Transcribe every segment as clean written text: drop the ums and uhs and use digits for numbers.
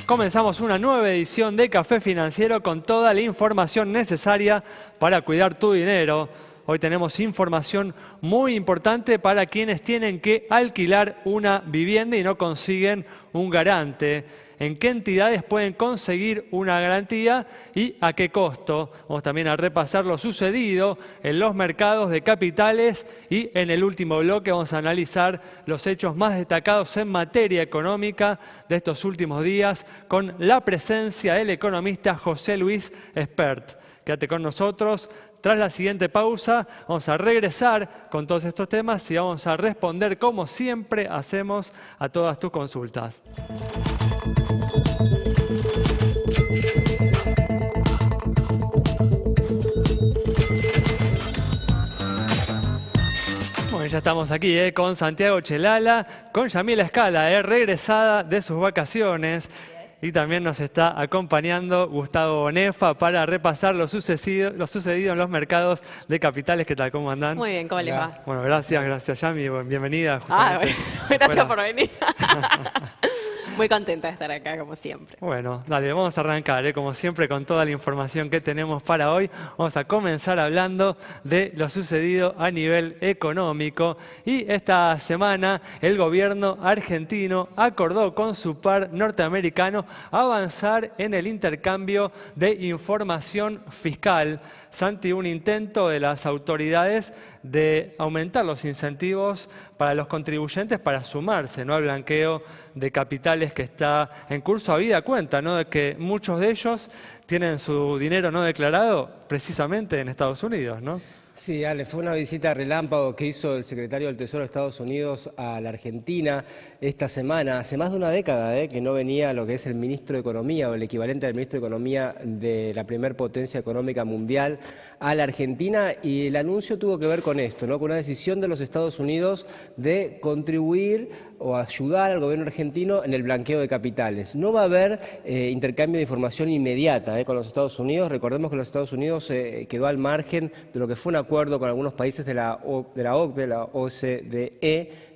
Comenzamos una nueva edición de Café Financiero con toda la información necesaria para cuidar tu dinero. Hoy tenemos información muy importante para quienes tienen que alquilar una vivienda y no consiguen un garante. ¿En qué entidades pueden conseguir una garantía y a qué costo? Vamos también a repasar lo sucedido en los mercados de capitales y en el último bloque vamos a analizar los hechos más destacados en materia económica de estos últimos días con la presencia del economista José Luis Espert. Quédate con nosotros. Tras la siguiente pausa vamos a regresar con todos estos temas y vamos a responder como siempre hacemos a todas tus consultas. Bueno, ya estamos aquí con Santiago Chelala, con Yamila Escala, regresada de sus vacaciones. Y también nos está acompañando Gustavo Bonefa para repasar lo sucedido en los mercados de capitales. ¿Qué tal? ¿Cómo andan? Muy bien, ¿cómo les va? Bueno, gracias Yami, bienvenida. Bueno, gracias por venir. Muy contenta de estar acá, como siempre. Bueno, dale, vamos a arrancar, como siempre, con toda la información que tenemos para hoy. Vamos a comenzar hablando de lo sucedido a nivel económico. Y esta semana el gobierno argentino acordó con su par norteamericano avanzar en el intercambio de información fiscal. Santi, un intento de las autoridades de aumentar los incentivos para los contribuyentes para sumarse, ¿no?, al blanqueo de capitales que está en curso, habida cuenta, ¿no?, de que muchos de ellos tienen su dinero no declarado precisamente en Estados Unidos, ¿no? Sí, Ale, fue una visita relámpago que hizo el secretario del Tesoro de Estados Unidos a la Argentina esta semana. Hace más de una década que no venía lo que es el ministro de Economía o el equivalente al ministro de Economía de la primer potencia económica mundial a la Argentina, y el anuncio tuvo que ver con esto, ¿no?, con una decisión de los Estados Unidos de contribuir o ayudar al gobierno argentino en el blanqueo de capitales. No va a haber intercambio de información inmediata con los Estados Unidos. Recordemos que los Estados Unidos quedó al margen de lo que fue un acuerdo con algunos países de la OCDE,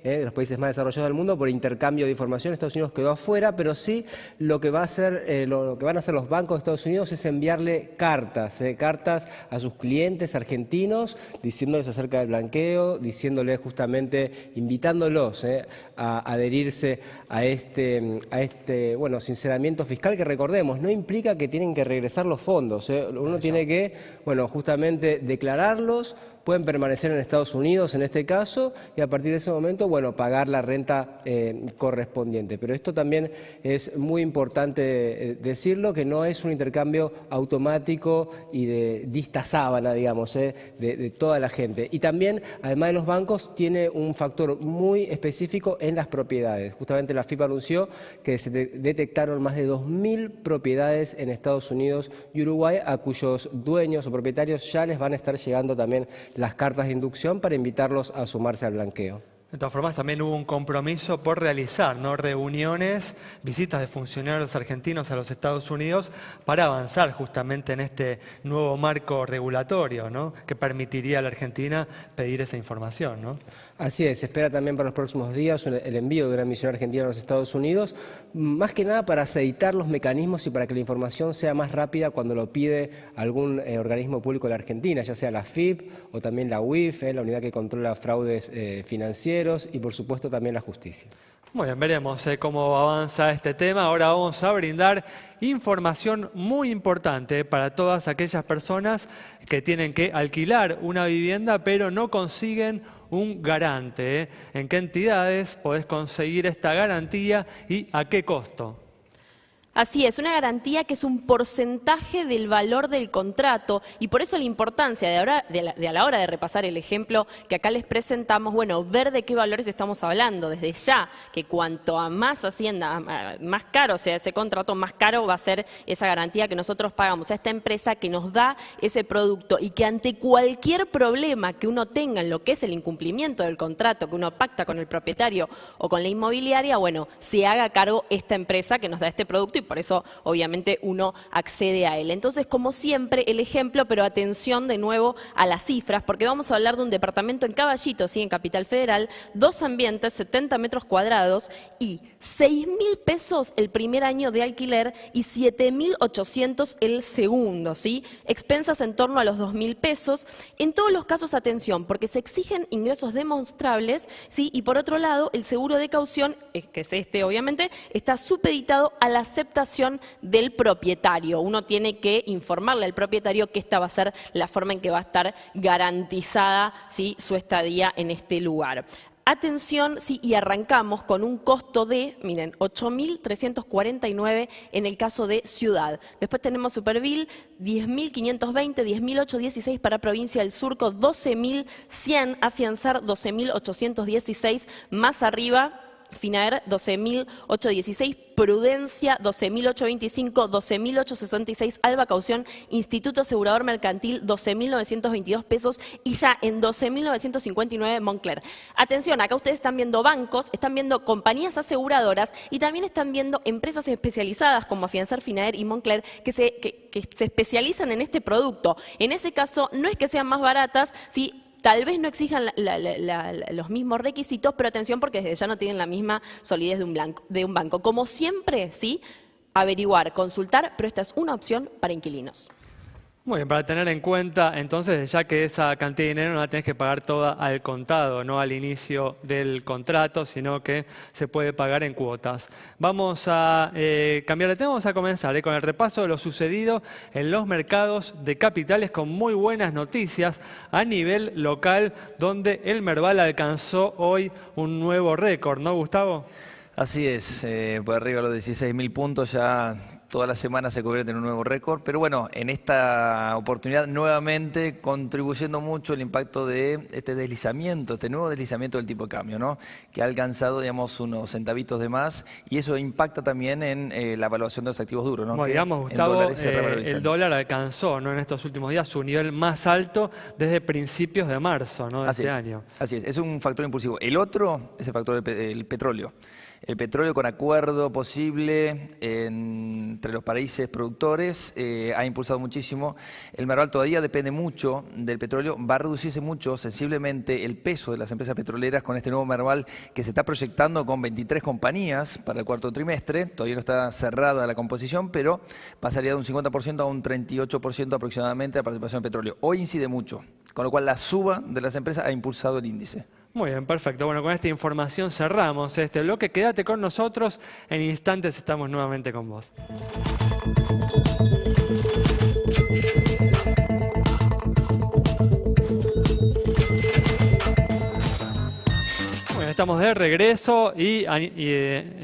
de los países más desarrollados del mundo, por intercambio de información. Estados Unidos quedó afuera, pero sí lo que van a hacer los bancos de Estados Unidos es enviarle cartas a sus clientes argentinos, diciéndoles acerca del blanqueo, diciéndoles justamente, invitándolos a adherirse a este sinceramiento fiscal, que recordemos, no implica que tienen que regresar los fondos. Uno tiene que, justamente declararlos. Pueden permanecer en Estados Unidos en este caso y a partir de ese momento, pagar la renta correspondiente. Pero esto también es muy importante decirlo, que no es un intercambio automático y de vista sábana, digamos, de toda la gente. Y también, además de los bancos, tiene un factor muy específico en las propiedades. Justamente la FIP anunció que se detectaron más de 2.000 propiedades en Estados Unidos y Uruguay, a cuyos dueños o propietarios ya les van a estar llegando también las cartas de inducción para invitarlos a sumarse al blanqueo. De todas formas, también hubo un compromiso por realizar, ¿no?, reuniones, visitas de funcionarios argentinos a los Estados Unidos para avanzar justamente en este nuevo marco regulatorio, ¿no?, que permitiría a la Argentina pedir esa información, ¿no? Así es, se espera también para los próximos días el envío de una misión argentina a los Estados Unidos, más que nada para aceitar los mecanismos y para que la información sea más rápida cuando lo pide algún organismo público de la Argentina, ya sea la FIP o también la UIF, la unidad que controla fraudes financieros, y por supuesto también la justicia. Muy bien, veremos cómo avanza este tema. Ahora vamos a brindar información muy importante para todas aquellas personas que tienen que alquilar una vivienda pero no consiguen un garante. ¿En qué entidades podés conseguir esta garantía y a qué costo? Así es, una garantía que es un porcentaje del valor del contrato, y por eso la importancia de a la hora de repasar el ejemplo que acá les presentamos, ver de qué valores estamos hablando desde ya, que cuanto a más hacienda, más caro sea ese contrato, más caro va a ser esa garantía que nosotros pagamos a esta empresa que nos da ese producto, y que ante cualquier problema que uno tenga en lo que es el incumplimiento del contrato que uno pacta con el propietario o con la inmobiliaria, se haga cargo esta empresa que nos da este producto y por eso obviamente uno accede a él. Entonces, como siempre, el ejemplo, pero atención de nuevo a las cifras, porque vamos a hablar de un departamento en Caballito, ¿sí? En Capital Federal, 2 ambientes, 70 metros cuadrados y 6.000 pesos el primer año de alquiler y 7.800 el segundo, ¿sí? Expensas en torno a los 2.000 pesos. En todos los casos, atención, porque se exigen ingresos demostrables, ¿sí? Y por otro lado, el seguro de caución, que es este obviamente, está supeditado a la aceptación del propietario. Uno tiene que informarle al propietario que esta va a ser la forma en que va a estar garantizada, ¿sí? Su estadía en este lugar. Atención, sí, y arrancamos con un costo de, miren, 8.349 en el caso de ciudad. Después tenemos Superville, 10.520, 10.816 para provincia del Surco, 12.100, afianzar 12.816, más arriba, Finaer 12.816, Prudencia 12.825, 12.866, Alba Caución, Instituto Asegurador Mercantil 12.922 pesos y ya en 12.959 Moncler. Atención, acá ustedes están viendo bancos, están viendo compañías aseguradoras y también están viendo empresas especializadas como Afianzar, Finaer y Moncler que se especializan en este producto. En ese caso, no es que sean más baratas, ¿sí? Tal vez no exijan los mismos requisitos, pero atención porque desde ya no tienen la misma solidez de un banco. Como siempre, ¿sí? Averiguar, consultar, pero esta es una opción para inquilinos. Muy bien, para tener en cuenta entonces, ya que esa cantidad de dinero no la tenés que pagar toda al contado, no al inicio del contrato, sino que se puede pagar en cuotas. Vamos a cambiar de tema, vamos a comenzar con el repaso de lo sucedido en los mercados de capitales con muy buenas noticias a nivel local, donde el Merval alcanzó hoy un nuevo récord, ¿no, Gustavo? Así es, por arriba de los 16.000 puntos ya toda la semana se convierte en un nuevo récord, pero bueno, en esta oportunidad nuevamente contribuyendo mucho el impacto de este deslizamiento, este nuevo deslizamiento del tipo de cambio, ¿no? Que ha alcanzado, digamos, unos centavitos de más y eso impacta también en la evaluación de los activos duros, ¿no? Bueno, que digamos, Gustavo, el el dólar alcanzó, ¿no? En estos últimos días su nivel más alto desde principios de marzo, ¿no? De este año. Así es un factor impulsivo. El otro es el factor del petróleo. El petróleo con acuerdo posible entre los países productores ha impulsado muchísimo. El Merval todavía depende mucho del petróleo. Va a reducirse mucho, sensiblemente, el peso de las empresas petroleras con este nuevo Merval que se está proyectando con 23 compañías para el cuarto trimestre. Todavía no está cerrada la composición, pero pasaría de un 50% a un 38% aproximadamente la participación del petróleo. Hoy incide mucho, con lo cual la suba de las empresas ha impulsado el índice. Muy bien, perfecto. Bueno, con esta información cerramos este bloque. Quédate con nosotros. En instantes estamos nuevamente con vos. Bueno, estamos de regreso y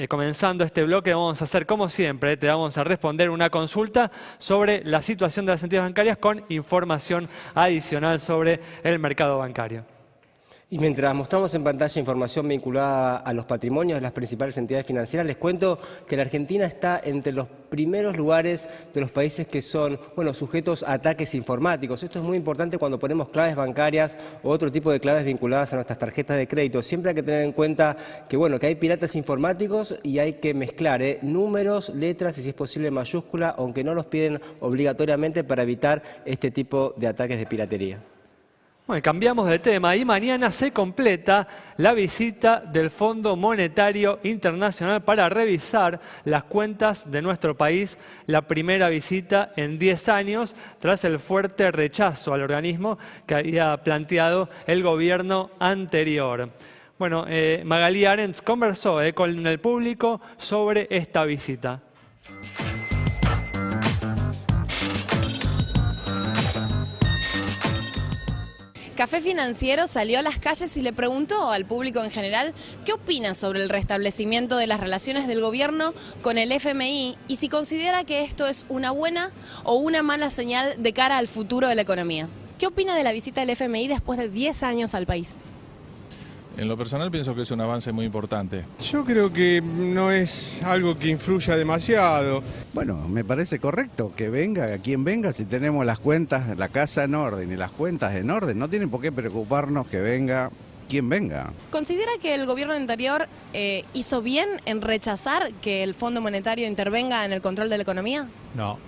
comenzando este bloque vamos a hacer como siempre. Te vamos a responder una consulta sobre la situación de las entidades bancarias con información adicional sobre el mercado bancario. Y mientras mostramos en pantalla información vinculada a los patrimonios de las principales entidades financieras, les cuento que la Argentina está entre los primeros lugares de los países que son, sujetos a ataques informáticos. Esto es muy importante cuando ponemos claves bancarias o otro tipo de claves vinculadas a nuestras tarjetas de crédito. Siempre hay que tener en cuenta que, que hay piratas informáticos y hay que mezclar números, letras y, si es posible, mayúscula, aunque no los piden obligatoriamente para evitar este tipo de ataques de piratería. Bueno, cambiamos de tema y mañana se completa la visita del Fondo Monetario Internacional para revisar las cuentas de nuestro país, la primera visita en 10 años tras el fuerte rechazo al organismo que había planteado el gobierno anterior. Bueno, Magalí Arends conversó con el público sobre esta visita. Café Financiero salió a las calles y le preguntó al público en general qué opina sobre el restablecimiento de las relaciones del gobierno con el FMI y si considera que esto es una buena o una mala señal de cara al futuro de la economía. ¿Qué opina de la visita del FMI después de 10 años al país? En lo personal pienso que es un avance muy importante. Yo creo que no es algo que influya demasiado. Bueno, me parece correcto que venga, a quien venga, si tenemos las cuentas, la casa en orden y las cuentas en orden, no tienen por qué preocuparnos que venga quien venga. ¿Considera que el gobierno anterior hizo bien en rechazar que el Fondo Monetario intervenga en el control de la economía? No,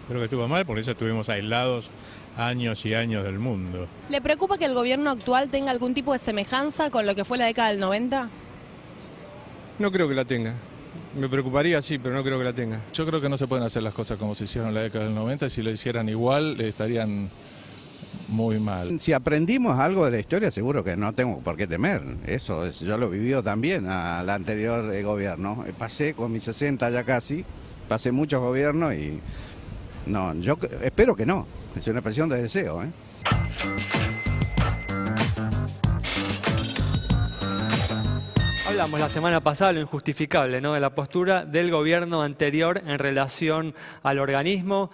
creo que estuvo mal, por eso estuvimos aislados años y años del mundo. ¿Le preocupa que el gobierno actual tenga algún tipo de semejanza con lo que fue la década del 90? No creo que la tenga. Me preocuparía, sí, pero no creo que la tenga. Yo creo que no se pueden hacer las cosas como se hicieron en la década del 90 y si lo hicieran igual estarían muy mal. Si aprendimos algo de la historia, seguro que no tengo por qué temer. Eso es, yo lo he vivido también al anterior gobierno. Pasé con mis 60 ya casi, pasé muchos gobiernos y no, yo espero que no. Es una expresión de deseo, ¿eh? Hablamos la semana pasada lo injustificable, ¿no? De la postura del gobierno anterior en relación al organismo.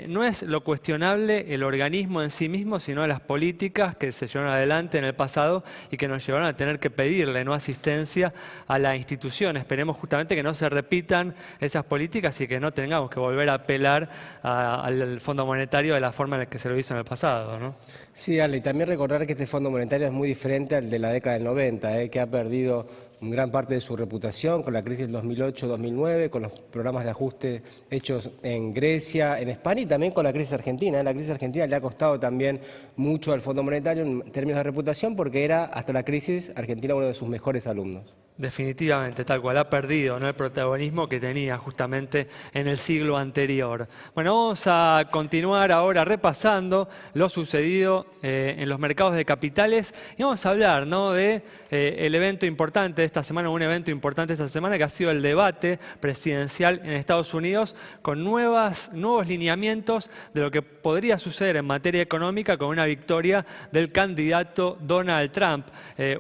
No es lo cuestionable el organismo en sí mismo, sino las políticas que se llevaron adelante en el pasado y que nos llevaron a tener que pedirle no asistencia a la institución. Esperemos justamente que no se repitan esas políticas y que no tengamos que volver a apelar al Fondo Monetario de la forma en la que se lo hizo en el pasado, ¿no? Sí, Ale, y también recordar que este Fondo Monetario es muy diferente al de la década del 90, que ha perdido gran parte de su reputación con la crisis del 2008-2009, con los programas de ajuste hechos en Grecia, en España y también con la crisis argentina. La crisis argentina le ha costado también mucho al Fondo Monetario en términos de reputación porque era hasta la crisis argentina uno de sus mejores alumnos. Definitivamente, tal cual, ha perdido, ¿no?, el protagonismo que tenía justamente en el siglo anterior. Bueno, vamos a continuar ahora repasando lo sucedido en los mercados de capitales y vamos a hablar, ¿no?, de el evento importante de esta semana, un evento importante esta semana que ha sido el debate presidencial en Estados Unidos con nuevos lineamientos de lo que podría suceder en materia económica con una victoria del candidato Donald Trump.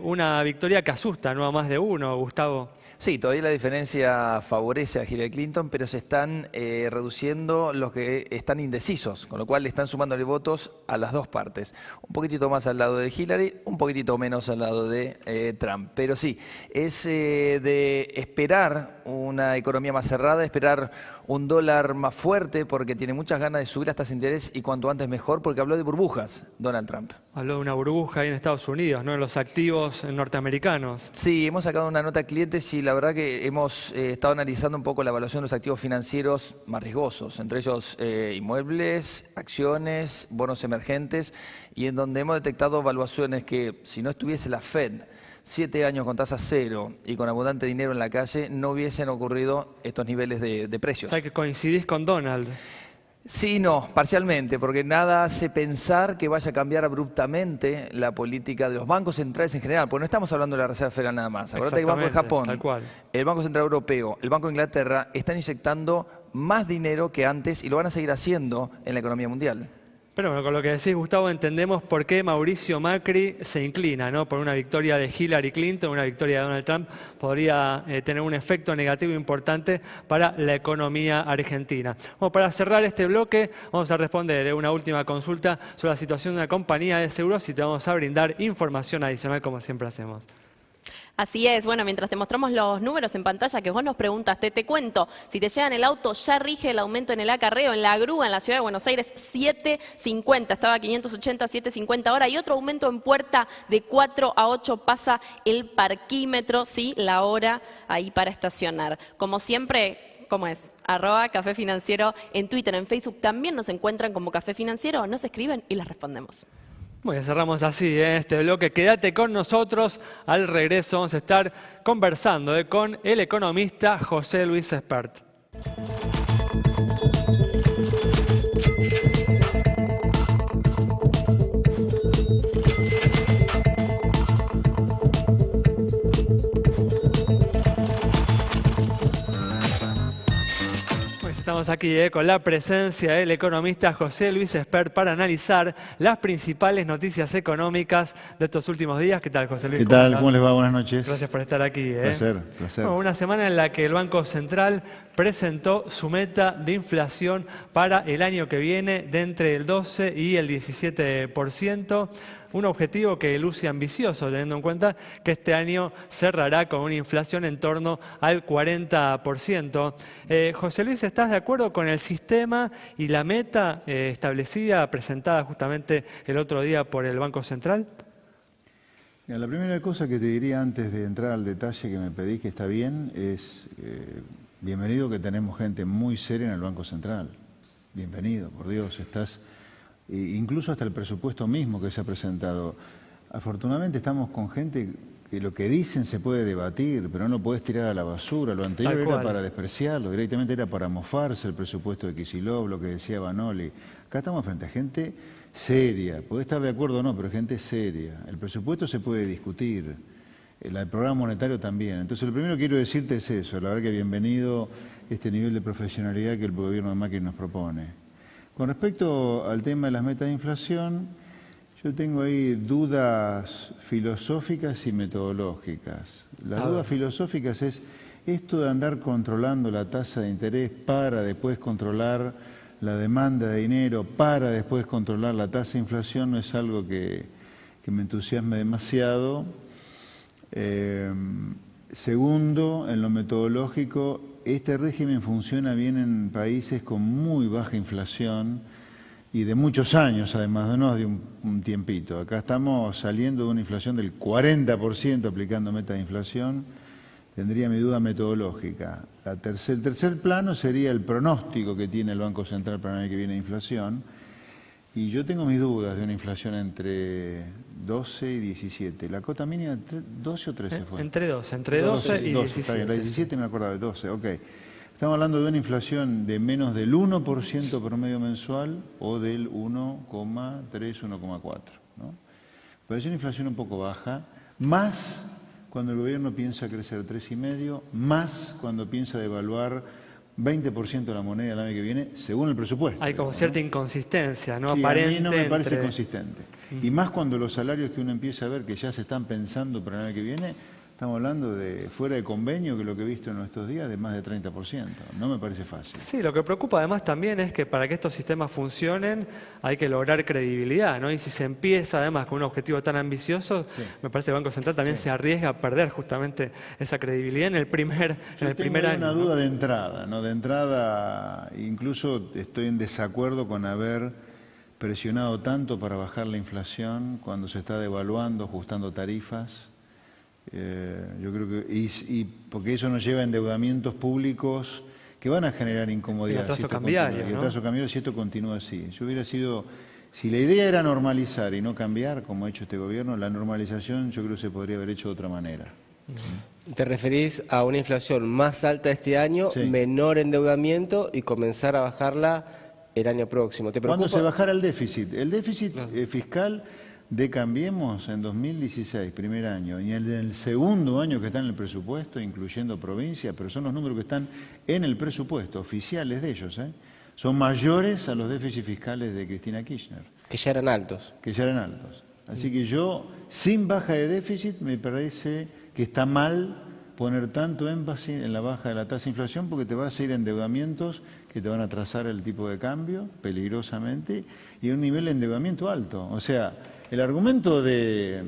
Una victoria que asusta, ¿no?, a más de uno. Gustavo. Sí, todavía la diferencia favorece a Hillary Clinton, pero se están reduciendo los que están indecisos, con lo cual le están sumándole votos a las dos partes. Un poquitito más al lado de Hillary, un poquitito menos al lado de Trump. Pero sí, es de esperar una economía más cerrada, esperar un dólar más fuerte, porque tiene muchas ganas de subir las tasas de interés y cuanto antes mejor, porque habló de burbujas, Donald Trump. Habló de una burbuja ahí en Estados Unidos, ¿no?, en los activos norteamericanos. Sí, hemos sacado una nota a clientes y la verdad que hemos estado analizando un poco la evaluación de los activos financieros más riesgosos, entre ellos inmuebles, acciones, bonos emergentes, y en donde hemos detectado evaluaciones que si no estuviese la Fed 7 años con tasa cero y con abundante dinero en la calle, no hubiesen ocurrido estos niveles de precios. O sea que coincidís con Donald. Sí, no, parcialmente, porque nada hace pensar que vaya a cambiar abruptamente la política de los bancos centrales en general, porque no estamos hablando de la Reserva Federal nada más. Acuérdate que el Banco de Japón, tal cual, el Banco Central Europeo, el Banco de Inglaterra están inyectando más dinero que antes y lo van a seguir haciendo en la economía mundial. Pero bueno, con lo que decís, Gustavo, entendemos por qué Mauricio Macri se inclina, ¿no?, por una victoria de Hillary Clinton, una victoria de Donald Trump, podría tener un efecto negativo importante para la economía argentina. Bueno, para cerrar este bloque, vamos a responder una última consulta sobre la situación de una compañía de seguros y te vamos a brindar información adicional como siempre hacemos. Así es, bueno, mientras te mostramos los números en pantalla que vos nos preguntaste, te cuento, si te llevan el auto ya rige el aumento en el acarreo, en la grúa en la Ciudad de Buenos Aires 7.50, estaba 580, 7.50 ahora, y otro aumento en Puerta de 4 a 8 pasa el parquímetro, sí, la hora ahí para estacionar. Como siempre, ¿cómo es? @Café Financiero en Twitter, en Facebook también nos encuentran como Café Financiero, nos escriben y les respondemos. Bueno, cerramos así este bloque. Quédate con nosotros. Al regreso vamos a estar conversando con el economista José Luis Espert. Estamos aquí con la presencia del economista José Luis Espert para analizar las principales noticias económicas de estos últimos días. ¿Qué tal, José Luis? ¿Qué tal? ¿Cómo les va? Buenas noches. Gracias por estar aquí. Placer. Bueno, una semana en la que el Banco Central presentó su meta de inflación para el año que viene de entre el 12 y el 17%. Un objetivo que luce ambicioso, teniendo en cuenta que este año cerrará con una inflación en torno al 40%. José Luis, ¿estás de acuerdo con el sistema y la meta establecida, presentada justamente el otro día por el Banco Central? Mira, la primera cosa que te diría antes de entrar al detalle que me pedís, que está bien, es bienvenido que tenemos gente muy seria en el Banco Central. Bienvenido, por Dios, incluso hasta el presupuesto mismo que se ha presentado. Afortunadamente estamos con gente que lo que dicen se puede debatir, pero no lo podés tirar a la basura. Lo anterior era para despreciarlo, directamente era para mofarse el presupuesto de Kicillof, lo que decía Vanoli. Acá estamos frente a gente seria, podés estar de acuerdo o no, pero gente seria. El presupuesto se puede discutir, el programa monetario también. Entonces lo primero que quiero decirte es eso, la verdad que bienvenido este nivel de profesionalidad que el gobierno de Macri nos propone. Con respecto al tema de las metas de inflación, yo tengo ahí dudas filosóficas y metodológicas. Las dudas filosóficas es esto de andar controlando la tasa de interés para después controlar la demanda de dinero, para después controlar la tasa de inflación, no es algo que me entusiasme demasiado. Segundo, en lo metodológico, este régimen funciona bien en países con muy baja inflación y de muchos años, además, no de un tiempito. Acá estamos saliendo de una inflación del 40% aplicando metas de inflación. Tendría mi duda metodológica. El tercer plano sería el pronóstico que tiene el Banco Central para el año que viene de inflación. Y yo tengo mis dudas de una inflación entre 12 y 17. ¿La cota mínima 12 o 13 fue? Entre 12 y 17. Está bien, la 17 me acordaba de 12, ok. Estamos hablando de una inflación de menos del 1% promedio mensual o del 1,3, 1,4. ¿no? Parece una inflación un poco baja, más cuando el gobierno piensa crecer 3,5, más cuando piensa devaluar 20% de la moneda el año que viene, según el presupuesto. Hay como cierta inconsistencia, ¿no? Sí, Aparente. a mí no me parece consistente. Y más cuando los salarios que uno empieza a ver que ya se están pensando para el año que viene, estamos hablando de fuera de convenio, que lo que he visto en estos días, de más de 30%. No me parece fácil. Sí, lo que preocupa además también es que para que estos sistemas funcionen hay que lograr credibilidad, ¿no? Y si se empieza además con un objetivo tan ambicioso, me parece que el Banco Central también se arriesga a perder justamente esa credibilidad en el primer año. Una duda de entrada, ¿no? De entrada, incluso estoy en desacuerdo con haber presionado tanto para bajar la inflación cuando se está devaluando, ajustando tarifas. Yo creo que porque eso nos lleva a endeudamientos públicos que van a generar incomodidad. Y atraso cambiario, ¿no? Atraso cambiario si esto continúa así. Yo hubiera sido, si la idea era normalizar y no cambiar, como ha hecho este gobierno, la normalización yo creo que se podría haber hecho de otra manera. ¿Te referís a una inflación más alta este año, menor endeudamiento y comenzar a bajarla el año próximo? ¿Te preocupa? Cuando se bajara el déficit. El déficit fiscal de Cambiemos en 2016, primer año, y en el segundo año que está en el presupuesto, incluyendo provincias, pero son los números que están en el presupuesto, oficiales de ellos, son mayores a los déficits fiscales de Cristina Kirchner. Que ya eran altos. Que ya eran altos. Así que yo, sin baja de déficit, me parece que está mal poner tanto énfasis en la baja de la tasa de inflación porque te vas a ir a endeudamientos que te van a atrasar el tipo de cambio peligrosamente y a un nivel de endeudamiento alto. O sea, el argumento de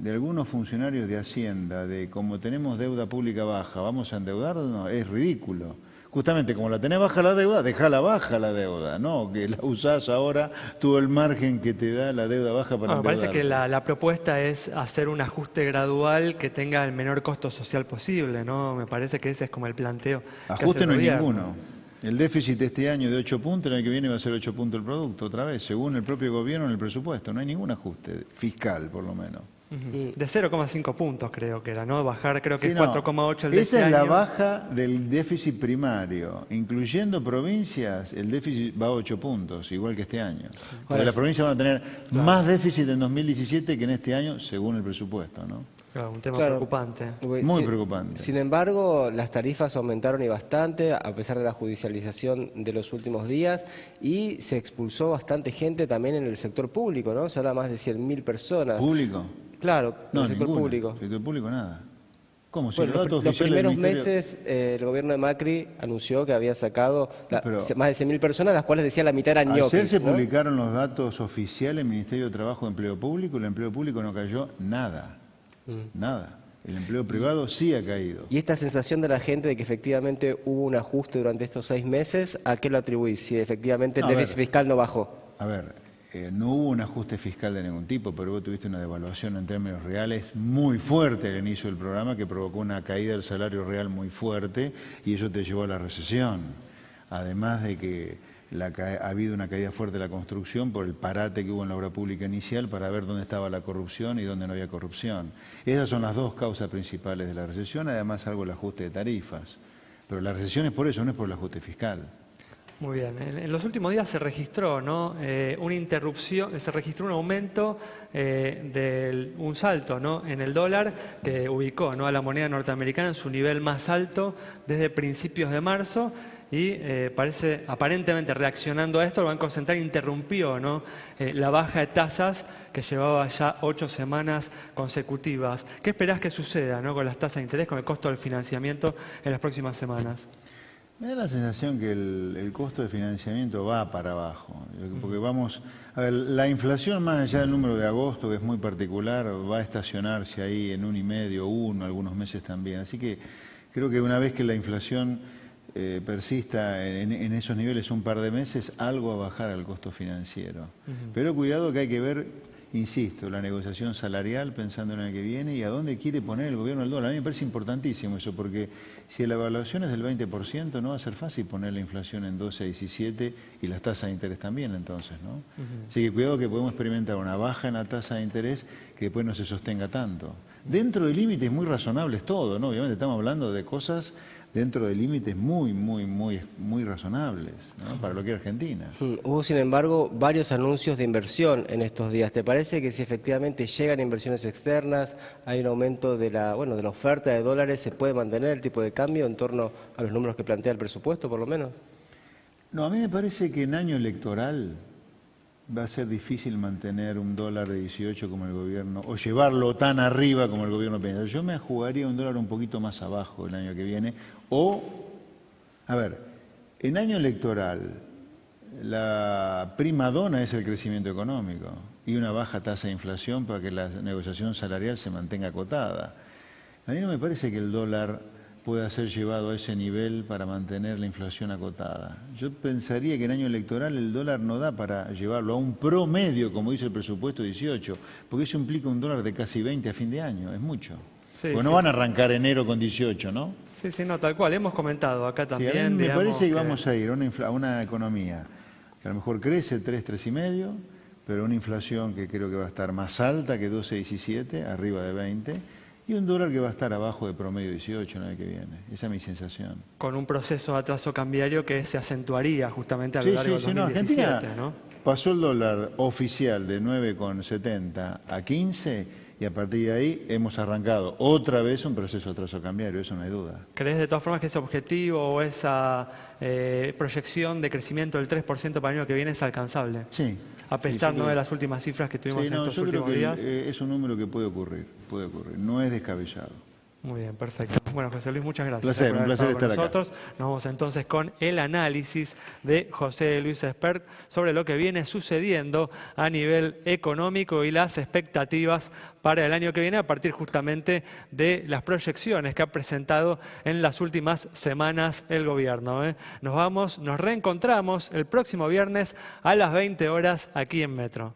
algunos funcionarios de Hacienda de como tenemos deuda pública baja, vamos a endeudarnos, es ridículo. Justamente como la tenés baja la deuda, dejala baja la deuda, no que la usás ahora todo el margen que te da la deuda baja para endeudarte. Me parece que la propuesta es hacer un ajuste gradual que tenga el menor costo social posible, ¿no? Me parece que ese es como el planteo. Ajuste no hay ninguno. El déficit este año de 8 puntos, el año que viene va a ser 8 puntos el producto, otra vez, según el propio gobierno en el presupuesto. No hay ningún ajuste fiscal, por lo menos. De 0,5 puntos creo que era, ¿no? Bajar creo que es 4,8 el de este año. Esa es la año. baja del déficit primario. Incluyendo provincias, el déficit va a 8 puntos, igual que este año. Porque las provincias van a tener más déficit en 2017 que en este año, según el presupuesto, ¿no? Claro, un tema preocupante. Muy preocupante. Sin embargo, las tarifas aumentaron y bastante, a pesar de la judicialización de los últimos días, y se expulsó bastante gente también en el sector público, ¿no? Se habla más de 100.000 personas. ¿Público? Claro, en el sector ninguna. público. En el sector público nada. ¿Cómo? Si Bueno, los primeros meses el gobierno de Macri anunció que había sacado más de 100.000 personas, las cuales decía la mitad eran ñoquis. Ayer se publicaron los datos oficiales del Ministerio de Trabajo y Empleo Público, el empleo público no cayó nada. Nada. El empleo privado sí ha caído. Y esta sensación de la gente de que efectivamente hubo un ajuste durante estos 6 meses, ¿a qué lo atribuís? Si efectivamente el déficit fiscal no bajó. A ver, no hubo un ajuste fiscal de ningún tipo, pero vos tuviste una devaluación en términos reales muy fuerte al inicio del programa que provocó una caída del salario real muy fuerte y eso te llevó a la recesión. Además de que ha habido una caída fuerte de la construcción por el parate que hubo en la obra pública inicial para ver dónde estaba la corrupción y dónde no había corrupción. Esas son las dos causas principales de la recesión, además algo el ajuste de tarifas. Pero la recesión es por eso, no es por el ajuste fiscal. Muy bien. En los últimos días se registró, ¿no? Una interrupción, se registró un aumento, un salto, ¿no? En el dólar que ubicó, ¿no? A la moneda norteamericana en su nivel más alto desde principios de marzo y aparentemente reaccionando a esto, el Banco Central interrumpió, ¿no? La baja de tasas que llevaba ya 8 semanas consecutivas. ¿Qué esperás que suceda, ¿no? Con las tasas de interés, con el costo del financiamiento en las próximas semanas? Me da la sensación que el costo de financiamiento va para abajo, porque vamos, a ver, la inflación más allá del número de agosto, que es muy particular, va a estacionarse ahí en 1,5, 1, algunos meses también. Así que creo que una vez que la inflación persista en esos niveles un par de meses, algo va a bajar al costo financiero. Pero cuidado que hay que ver, insisto, la negociación salarial pensando en el que viene y a dónde quiere poner el gobierno el dólar. A mí me parece importantísimo eso, porque si la evaluación es del 20%, no va a ser fácil poner la inflación en 12, 17 y las tasas de interés también entonces, ¿no? Así que cuidado que podemos experimentar una baja en la tasa de interés que después no se sostenga tanto. Dentro de límites muy razonables todo, ¿no? Obviamente estamos hablando de cosas dentro de límites muy razonables, ¿no? Para lo que es Argentina. Hubo, sin embargo, varios anuncios de inversión en estos días. ¿Te parece que si efectivamente llegan inversiones externas, hay un aumento de la oferta de dólares, se puede mantener el tipo de cambio en torno a los números que plantea el presupuesto, por lo menos? No, a mí me parece que en año electoral va a ser difícil mantener un dólar de 18 como el gobierno, o llevarlo tan arriba como el gobierno piensa. Yo me jugaría un dólar un poquito más abajo el año que viene, o, a ver, en año electoral la primadona es el crecimiento económico y una baja tasa de inflación para que la negociación salarial se mantenga acotada. A mí no me parece que el dólar pueda ser llevado a ese nivel para mantener la inflación acotada. Yo pensaría que en año electoral el dólar no da para llevarlo a un promedio, como dice el presupuesto 18, porque eso implica un dólar de casi 20 a fin de año, es mucho. Sí, porque no van a arrancar enero con 18, ¿no? Sí, no, tal cual. Hemos comentado acá también. Sí, a mí me parece que vamos a ir a una economía que a lo mejor crece 3,5, pero una inflación que creo que va a estar más alta que 12, 17, arriba de 20, y un dólar que va a estar abajo de promedio 18 el año que viene. Esa es mi sensación. Con un proceso de atraso cambiario que se acentuaría justamente a lo largo del 2017, Argentina, ¿no? Pasó el dólar oficial de 9,70 a 15 y a partir de ahí hemos arrancado otra vez un proceso de atraso cambiario, eso no hay duda. ¿Crees de todas formas que ese objetivo o esa proyección de crecimiento del 3% para el año que viene es alcanzable? Sí. A pesar ¿no? de las últimas cifras que tuvimos en estos últimos días. Es un número que puede ocurrir, no es descabellado. Muy bien, perfecto. Bueno, José Luis, muchas gracias. Un placer estar acá. Nosotros nos vamos entonces con el análisis de José Luis Espert sobre lo que viene sucediendo a nivel económico y las expectativas para el año que viene a partir justamente de las proyecciones que ha presentado en las últimas semanas el gobierno. Nos reencontramos el próximo viernes a las 20 horas aquí en Metro.